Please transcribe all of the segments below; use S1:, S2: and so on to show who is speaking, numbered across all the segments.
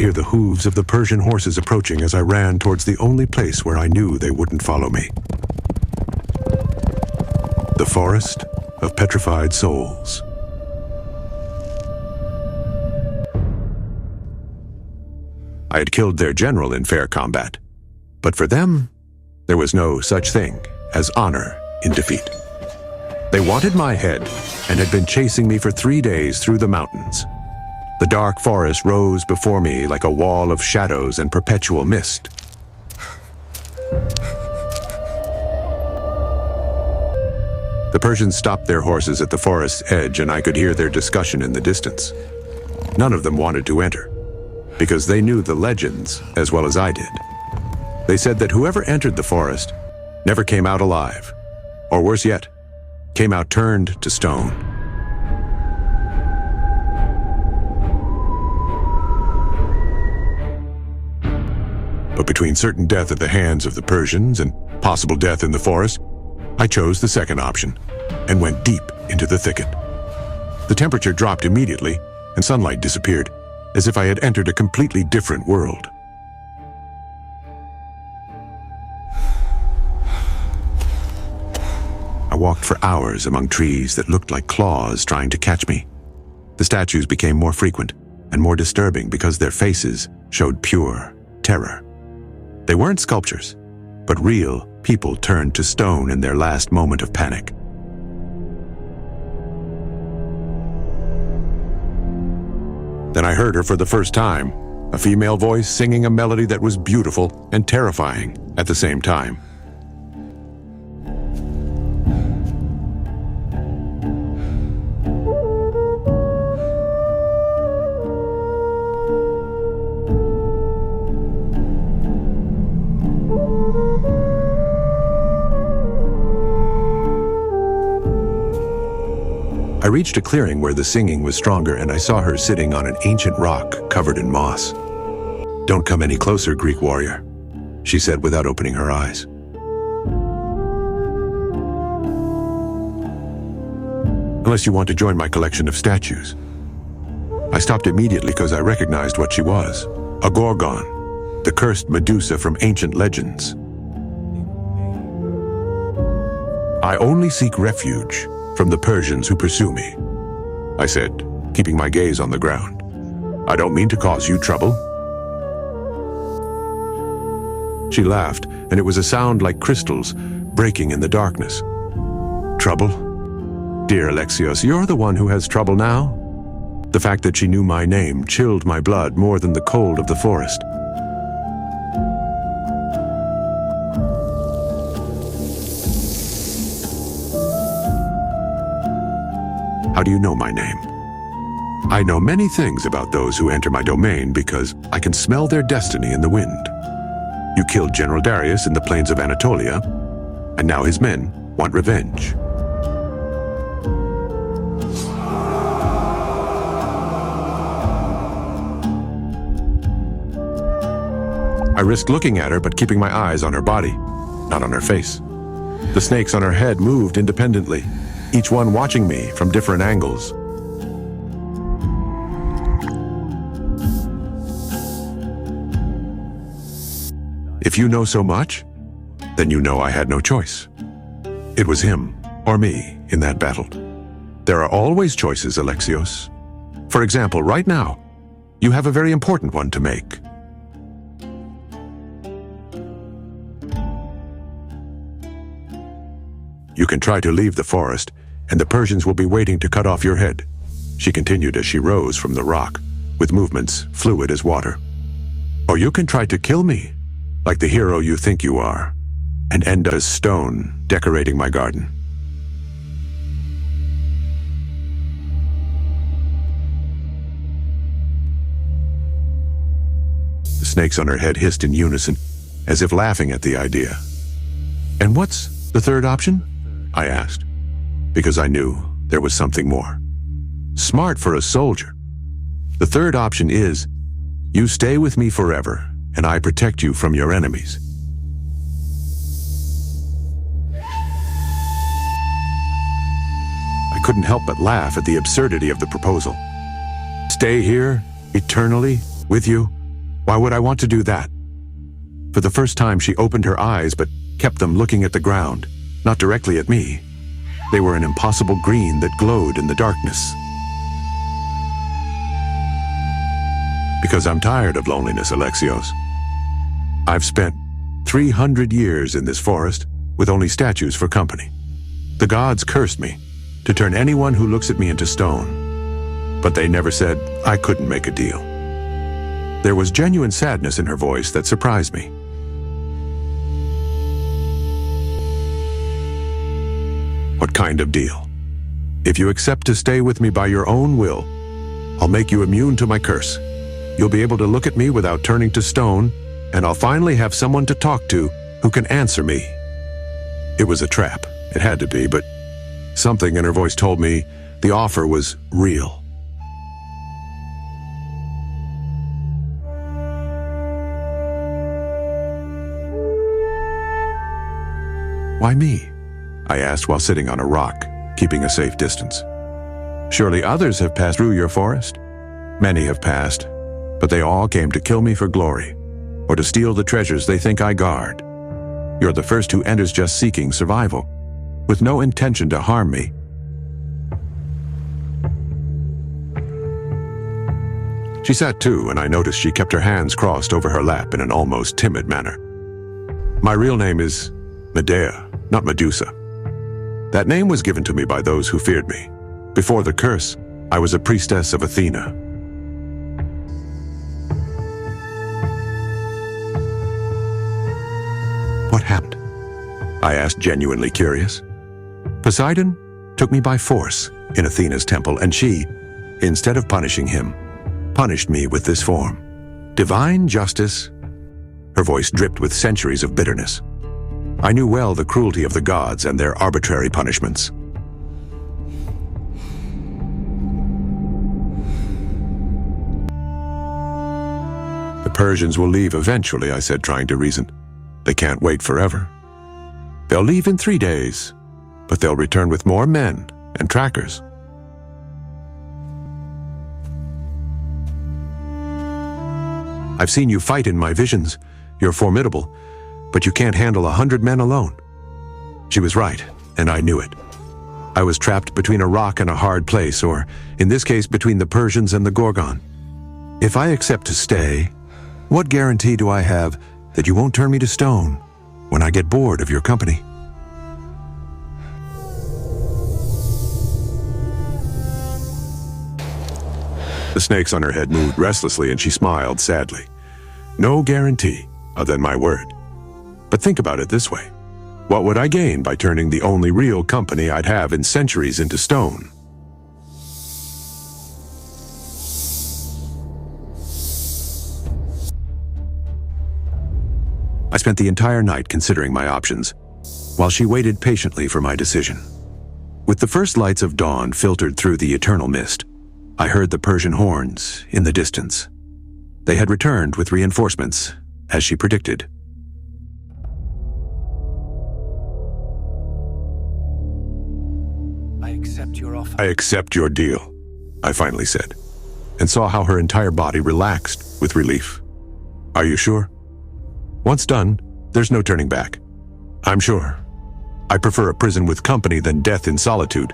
S1: hear the hooves of the Persian horses approaching as I ran towards the only place where I knew they wouldn't follow me. The forest of petrified souls. I had killed their general in fair combat, but for them, there was no such thing as honor in defeat. They wanted my head and had been chasing me for 3 days through the mountains. The dark forest rose before me like a wall of shadows and perpetual mist. The Persians stopped their horses at the forest's edge, and I could hear their discussion in the distance. None of them wanted to enter, because they knew the legends as well as I did. They said that whoever entered the forest never came out alive, or worse yet, came out turned to stone. But between certain death at the hands of the Persians and possible death in the forest, I chose the second option and went deep into the thicket. The temperature dropped immediately and sunlight disappeared, as if I had entered a completely different world. I walked for hours among trees that looked like claws trying to catch me. The statues became more frequent and more disturbing because their faces showed pure terror. They weren't sculptures, but real people turned to stone in their last moment of panic. Then I heard her for the first time, a female voice singing a melody that was beautiful and terrifying at the same time. I reached a clearing where the singing was stronger, and I saw her sitting on an ancient rock covered in moss. "Don't come any closer, Greek warrior," she said without opening her eyes. "Unless you want to join my collection of statues." I stopped immediately because I recognized what she was. A Gorgon, the cursed Medusa from ancient legends. "I only seek refuge from the Persians who pursue me," I said, keeping my gaze on the ground. "I don't mean to cause you trouble." She laughed, and it was a sound like crystals breaking in the darkness. "Trouble? Dear Alexios, you're the one who has trouble now." The fact that she knew my name chilled my blood more than the cold of the forest. "How do you know my name?" "I know many things about those who enter my domain because I can smell their destiny in the wind. You killed General Darius in the plains of Anatolia, and now his men want revenge." I risked looking at her, but keeping my eyes on her body, not on her face. The snakes on her head moved independently, each one watching me from different angles. "If you know so much, then you know I had no choice. It was him or me in that battle. There are always choices, Alexios. For example, right now, you have a very important one to make." "You can try to leave the forest, and the Persians will be waiting to cut off your head," she continued as she rose from the rock, with movements fluid as water. "Or you can try to kill me, like the hero you think you are, and end up as stone decorating my garden." The snakes on her head hissed in unison, as if laughing at the idea. "And what's the third option?" I asked, because I knew there was something more. Smart for a soldier. "The third option is, you stay with me forever, and I protect you from your enemies." I couldn't help but laugh at the absurdity of the proposal. Stay here, eternally, with you, Why would I want to do that? For the first time, she opened her eyes but kept them looking at the ground, not directly at me. They were an impossible green that glowed in the darkness. Because I'm tired of loneliness, Alexios. I've spent 300 years in this forest with only statues for company. The gods cursed me to turn anyone who looks at me into stone, but they never said I couldn't make a deal. There was genuine sadness in her voice that surprised me. What kind of deal? If you accept to stay with me by your own will, I'll make you immune to my curse. You'll be able to look at me without turning to stone, and I'll finally have someone to talk to who can answer me. It was a trap. It had to be, but something in her voice told me the offer was real. Why me? I asked while sitting on a rock, keeping a safe distance. Surely others have passed through your forest? Many have passed, but they all came to kill me for glory, or to steal the treasures they think I guard. You're the first who enters just seeking survival, with no intention to harm me. She sat too, and I noticed she kept her hands crossed over her lap in an almost timid manner. My real name is Medea, not Medusa. That name was given to me by those who feared me. Before the curse, I was a priestess of Athena. What happened? I asked, genuinely curious. Poseidon took me by force in Athena's temple, and she, instead of punishing him, punished me with this form. Divine justice. Her voice dripped with centuries of bitterness. I knew well the cruelty of the gods and their arbitrary punishments. The Persians will leave eventually, I said, trying to reason. They can't wait forever. They'll leave in 3 days, but they'll return with more men and trackers. I've seen you fight in my visions. You're formidable, but you can't handle 100 men alone. She was right, and I knew it. I was trapped between a rock and a hard place, or, in this case, between the Persians and the Gorgon. If I accept to stay, what guarantee do I have that you won't turn me to stone when I get bored of your company? The snakes on her head moved restlessly, and she smiled sadly. No guarantee, other than my word. But think about it this way. What would I gain by turning the only real company I'd have in centuries into stone? I spent the entire night considering my options, while she waited patiently for my decision. With the first lights of dawn filtered through the eternal mist, I heard the Persian horns in the distance. They had returned with reinforcements, as she predicted.
S2: I accept your offer.
S1: I accept your deal, I finally said, and saw how her entire body relaxed with relief. Are you sure? Once done, there's no turning back. I'm sure. I prefer a prison with company than death in solitude.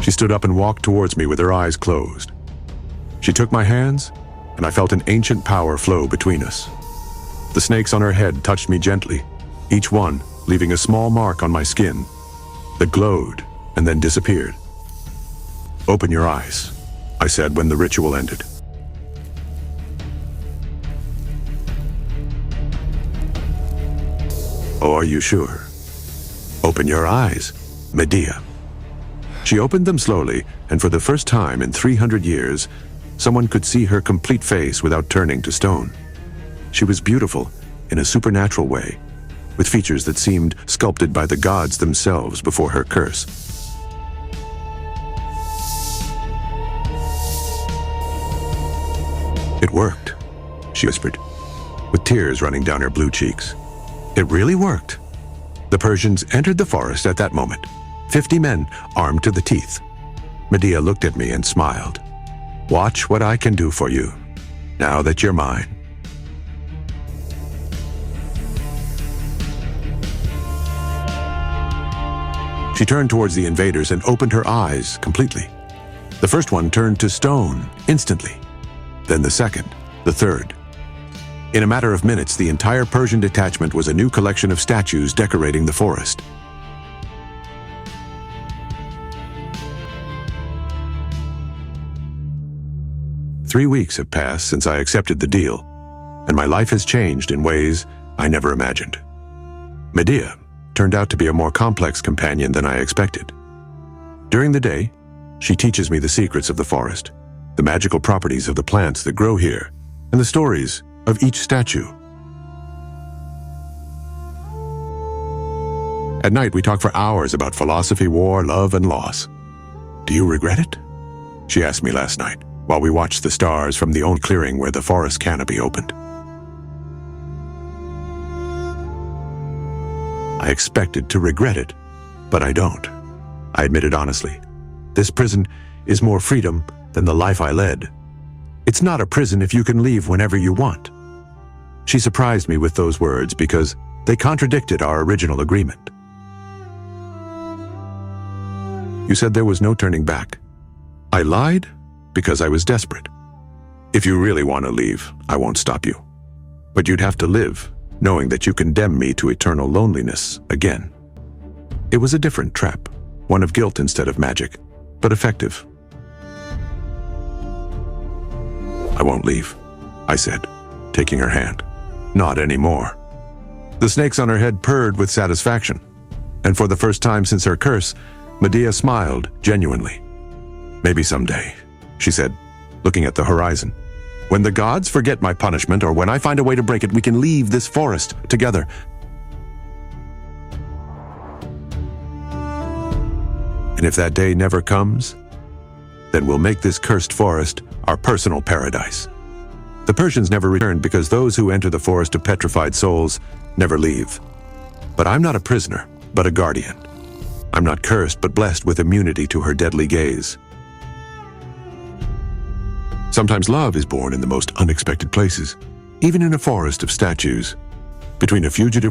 S1: She stood up and walked towards me with her eyes closed. She took my hands, and I felt an ancient power flow between us. The snakes on her head touched me gently, each one leaving a small mark on my skin that glowed and then disappeared. Open your eyes, I said when the ritual ended. Oh, are you sure? Open your eyes, Medea. She opened them slowly, and for the first time in 300 years, someone could see her complete face without turning to stone. She was beautiful in a supernatural way, with features that seemed sculpted by the gods themselves before her curse. It worked, she whispered, with tears running down her blue cheeks. It really worked. The Persians entered the forest at that moment, 50 men armed to the teeth. Medea looked at me and smiled. Watch what I can do for you, now that you're mine. She turned towards the invaders and opened her eyes completely. The first one turned to stone instantly, then the second, the third. In a matter of minutes, the entire Persian detachment was a new collection of statues decorating the forest. Three weeks have passed since I accepted the deal, and my life has changed in ways I never imagined. Medea turned out to be a more complex companion than I expected. During the day, she teaches me the secrets of the forest, the magical properties of the plants that grow here, and the stories of each statue. At night, we talk for hours about philosophy, war, love, and loss. Do you regret it? She asked me last night, while we watched the stars from the old clearing where the forest canopy opened. I expected to regret it, but I don't. I admitted honestly. This prison is more freedom than the life I led. It's not a prison if you can leave whenever you want. She surprised me with those words because they contradicted our original agreement. You said there was no turning back. I lied because I was desperate. If you really want to leave, I won't stop you. But you'd have to live, knowing that you condemn me to eternal loneliness again. It was a different trap, one of guilt instead of magic, but effective. I won't leave, I said, taking her hand. Not anymore. The snakes on her head purred with satisfaction, and for the first time since her curse, Medea smiled genuinely. Maybe someday, she said, looking at the horizon. When the gods forget my punishment, or when I find a way to break it, we can leave this forest together. And if that day never comes, then we'll make this cursed forest our personal paradise. The Persians never returned because those who enter the forest of petrified souls never leave. But I'm not a prisoner, but a guardian. I'm not cursed, but blessed with immunity to her deadly gaze. Sometimes love is born in the most unexpected places, even in a forest of statues. Between a fugitive